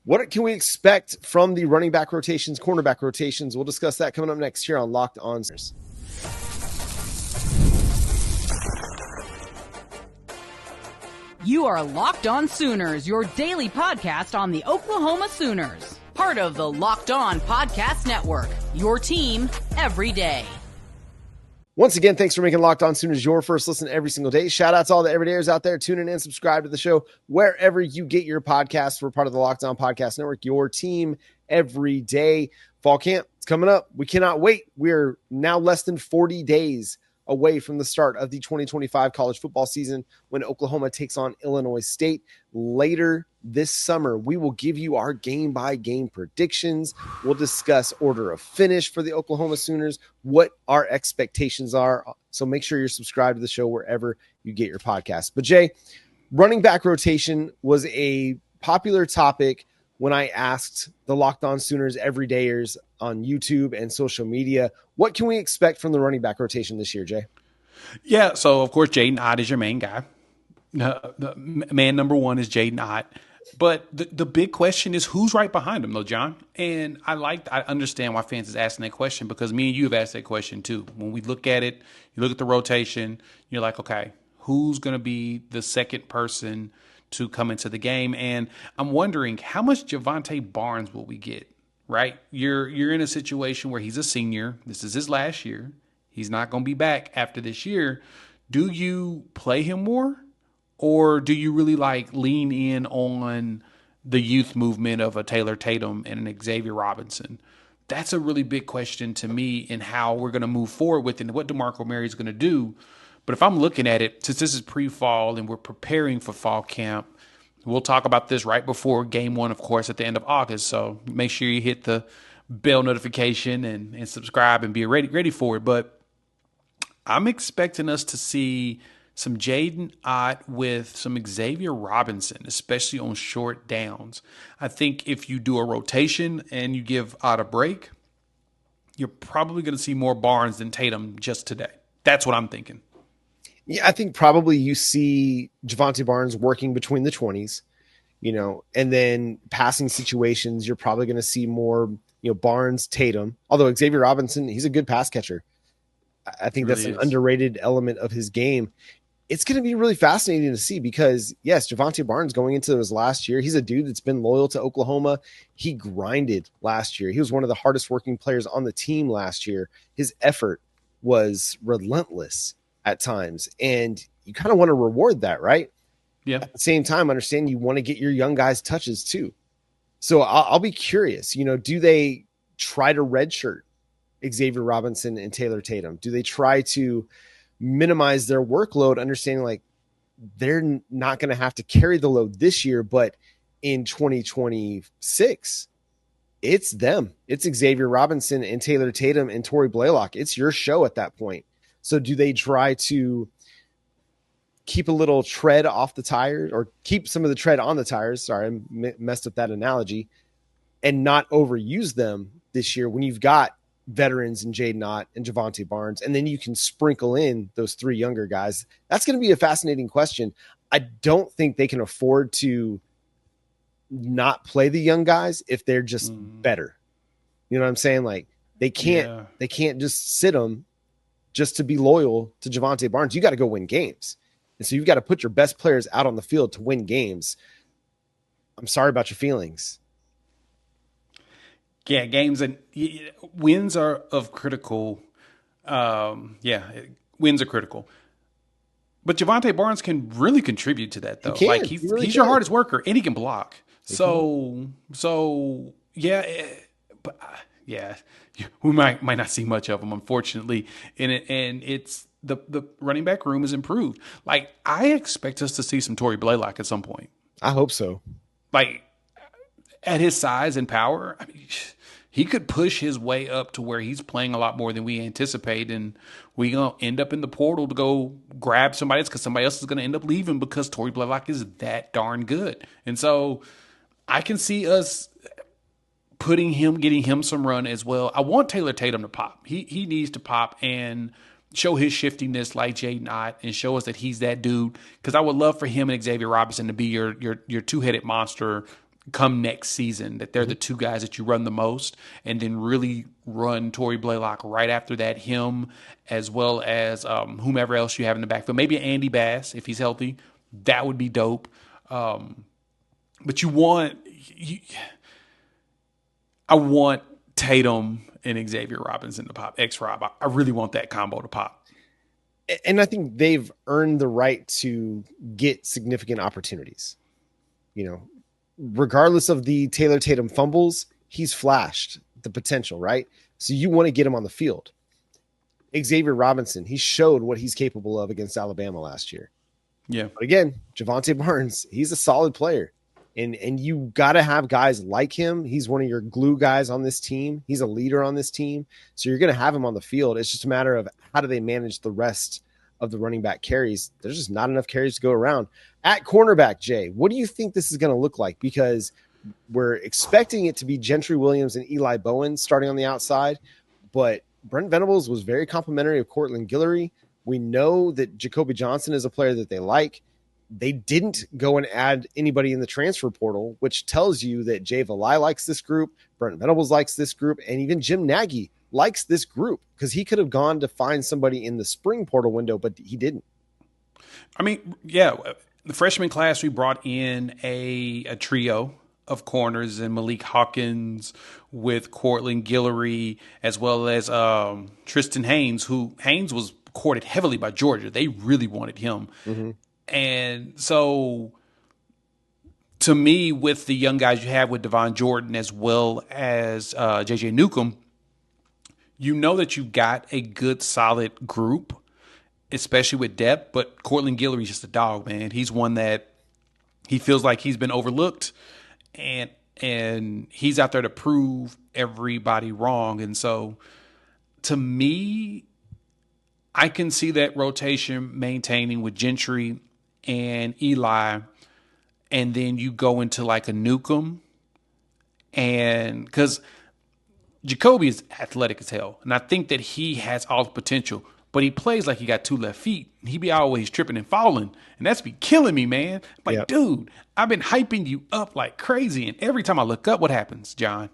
What can we expect from the running back rotations, cornerback rotations? We'll discuss that coming up next here on Locked On Sooners. You are Locked On Sooners, your daily podcast on the Oklahoma Sooners. Part of the Locked On Podcast Network, your team every day. Once again, thanks for making Locked On Sooners your first listen every single day. Shout out to all the everydayers out there tuning in, subscribe to the show wherever you get your podcasts. We're part of the Locked On Podcast Network, your team every day. Fall camp, it's coming up. We cannot wait. We're now less than 40 days away from the start of the 2025 college football season when Oklahoma takes on Illinois State later this summer. We will give you our game-by-game predictions. We'll discuss order of finish for the Oklahoma Sooners, what our expectations are. So make sure you're subscribed to the show wherever you get your podcast. But Jay, running back rotation was a popular topic when I asked the Locked On Sooners everydayers on YouTube and social media, what can we expect from the running back rotation this year, Jay? Yeah, so of course, Jaden Ott is your main guy. The man number one is Jaden Ott. But the big question is who's right behind him, though, John? And I understand why fans is asking that question because me and you have asked that question too. When we look at it, you look at the rotation, you're like, okay, who's going to be the second person to come into the game? And I'm wondering how much Javante Barnes will we get, right? You're in a situation where he's a senior. This is his last year. He's not going to be back after this year. Do you play him more? Or do you really lean in on the youth movement of a Taylor Tatum and an Xavier Robinson? That's a really big question to me in how we're going to move forward with it and what DeMarco Murray is going to do. But if I'm looking at it, since this is pre-fall and we're preparing for fall camp, we'll talk about this right before game one, of course, at the end of August. So make sure you hit the bell notification and subscribe and be ready for it. But I'm expecting us to see some Jaden Ott with some Xavier Robinson, especially on short downs. I think if you do a rotation and you give Ott a break, you're probably going to see more Barnes than Tatum just today. That's what I'm thinking. Yeah, I think probably you see Javante Barnes working between the 20s, and then passing situations, you're probably going to see more, Barnes, Tatum. Although Xavier Robinson, he's a good pass catcher. I think that's an underrated element of his game. It's going to be really fascinating to see because, yes, Javante Barnes going into his last year, he's a dude that's been loyal to Oklahoma. He grinded last year. He was one of the hardest working players on the team last year. His effort was relentless at times, and you kind of want to reward that, right? Yeah. At the same time, understand you want to get your young guys touches too. So I'll be curious, do they try to redshirt Xavier Robinson and Taylor Tatum? Do they try to minimize their workload, understanding they're not going to have to carry the load this year, but in 2026, it's them. It's Xavier Robinson and Taylor Tatum and Tory Blaylock. It's your show at that point. So do they try to keep a little tread off the tires or keep some of the tread on the tires? Sorry, I messed up that analogy, and not overuse them this year when you've got veterans in Jaden Ott and Javante Barnes, and then you can sprinkle in those three younger guys. That's going to be a fascinating question. I don't think they can afford to not play the young guys if they're just better. You know what I'm saying? They can't just sit them just to be loyal to Javante Barnes. You got to go win games. And so you've got to put your best players out on the field to win games. I'm sorry about your feelings. Yeah, games and wins are of critical. Wins are critical. But Javante Barnes can really contribute to that, though. He's your hardest worker, and he can block. We might not see much of him, unfortunately. And it's the running back room is improved. I expect us to see some Tory Blaylock at some point. I hope so. At his size and power, he could push his way up to where he's playing a lot more than we anticipate, and we're going to end up in the portal to go grab somebody else because somebody else is going to end up leaving because Tory Blaylock is that darn good. And so I can see us getting him some run as well. I want Taylor Tatum to pop. He needs to pop and show his shiftiness like Jaden Ott and show us that he's that dude, because I would love for him and Xavier Robinson to be your two-headed monster come next season, that they're the two guys that you run the most, and then really run Tory Blaylock right after that, him as well as whomever else you have in the backfield. Maybe Andy Bass, if he's healthy. That would be dope. But I want Tatum and Xavier Robinson to pop. X-Rob. I really want that combo to pop. And I think they've earned the right to get significant opportunities. You know, regardless of the Taylor Tatum fumbles, he's flashed the potential, right? So you want to get him on the field. Xavier Robinson, he showed what he's capable of against Alabama last year. Yeah. But again, Javante Barnes, he's a solid player. And you got to have guys like him. He's one of your glue guys on this team. He's a leader on this team. So you're going to have him on the field. It's just a matter of how do they manage the rest of the running back carries. There's just not enough carries to go around. At cornerback, Jay, what do you think this is going to look like? Because we're expecting it to be Gentry Williams and Eli Bowen starting on the outside, but Brent Venables was very complimentary of Courtland Guillory. We know that Jacobe Johnson is a player that they like. They didn't go and add anybody in the transfer portal, which tells you that Jay Valai likes this group, Brent Venables likes this group, and even Jim Nagy likes this group because he could have gone to find somebody in the spring portal window, but he didn't. I mean, yeah, the freshman class, we brought in a trio of corners and Malik Hawkins with Courtland Guillory, as well as Tristan Haynes, who Haynes was courted heavily by Georgia. They really wanted him. Mm-hmm. And so to me, with the young guys you have with Devon Jordan as well as J.J. Newcomb, you know that you've got a good, solid group, especially with depth. But Courtland Guillory's just a dog, man. He's one that he feels like he's been overlooked, and he's out there to prove everybody wrong. And so to me, I can see that rotation maintaining with Gentry and Eli, and then you go into like a Newcomb, and because Jacoby is athletic as hell, and I think that he has all the potential, but he plays like he got two left feet. He be always tripping and falling, and that's be killing me, man. Like, yep. Dude, I've been hyping you up like crazy, and every time I look up, what happens, John?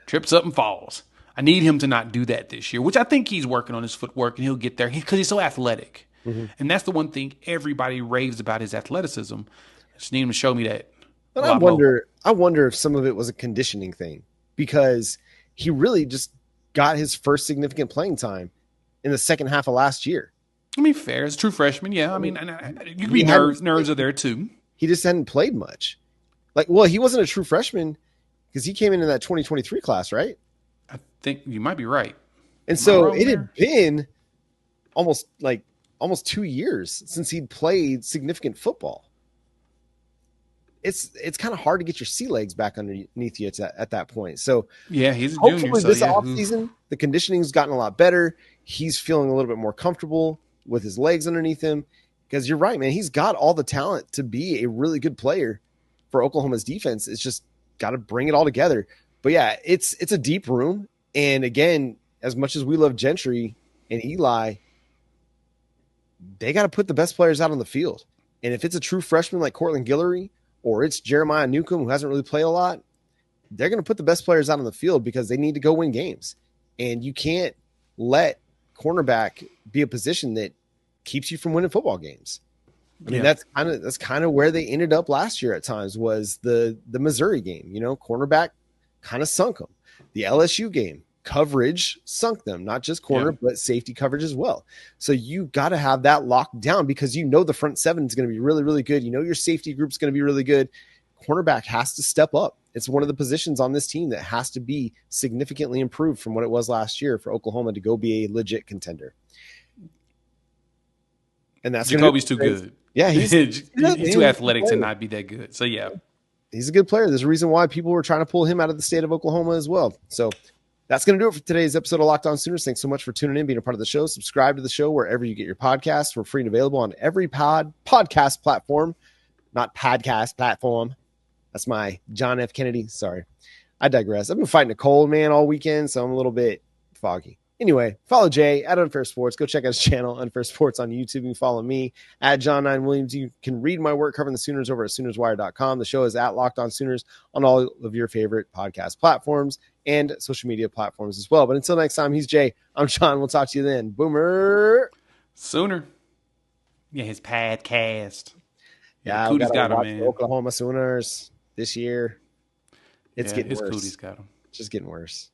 Trips up and falls. I need him to not do that this year, which I think he's working on his footwork, and he'll get there because he's so athletic. Mm-hmm. And that's the one thing everybody raves about, his athleticism. I just need him to show me that. But I wonder if some of it was a conditioning thing, because he really just got his first significant playing time in the second half of last year. I mean, fair. As a true freshman, yeah. I mean, you could be nerves are there too. He just hadn't played much. Well, he wasn't a true freshman because he came in that 2023 class, right? I think you might be right. And so it had been almost 2 years since he'd played significant football. It's kind of hard to get your sea legs back underneath you at that point. So yeah, he's a hopefully junior. This offseason, the conditioning's gotten a lot better. He's feeling a little bit more comfortable with his legs underneath him, because you're right, man. He's got all the talent to be a really good player for Oklahoma's defense. It's just got to bring it all together. But yeah, it's a deep room. And again, as much as we love Gentry and Eli, they got to put the best players out on the field. And if it's a true freshman like Courtland Guillory, or it's Jeremiah Newcomb, who hasn't really played a lot, they're going to put the best players out on the field because they need to go win games. And you can't let cornerback be a position that keeps you from winning football games. I mean, that's kind of where they ended up last year at times, was the Missouri game. You know, cornerback kind of sunk them. The LSU game, coverage sunk them, not just corner, but safety coverage as well. So you got to have that locked down, because you know the front seven is going to be really, really good. You know your safety group is going to be really good. Cornerback has to step up. It's one of the positions on this team that has to be significantly improved from what it was last year for Oklahoma to go be a legit contender. And that's Jacoby's too good. Yeah, he's too athletic to not be that good. So yeah, he's a good player. There's a reason why people were trying to pull him out of the state of Oklahoma as well. So that's going to do it for today's episode of Locked On Sooners. Thanks so much for tuning in, being a part of the show. Subscribe to the show wherever you get your podcasts. We're free and available on every podcast platform, not podcast platform. That's my John F. Kennedy. Sorry, I digress. I've been fighting a cold, man, all weekend, so I'm a little bit foggy. Anyway, follow Jay at Unfair Sports. Go check out his channel, Unfair Sports, on YouTube. You can follow me at John9Williams. You can read my work covering the Sooners over at SoonersWire.com. The show is at Locked On Sooners on all of your favorite podcast platforms and social media platforms as well. But until next time, he's Jay. I'm John. We'll talk to you then. Boomer. Sooner. Yeah, his podcast. Yeah, Cootie's got him, man. Oklahoma Sooners this year. It's getting worse. Cootie's got him. It's just getting worse.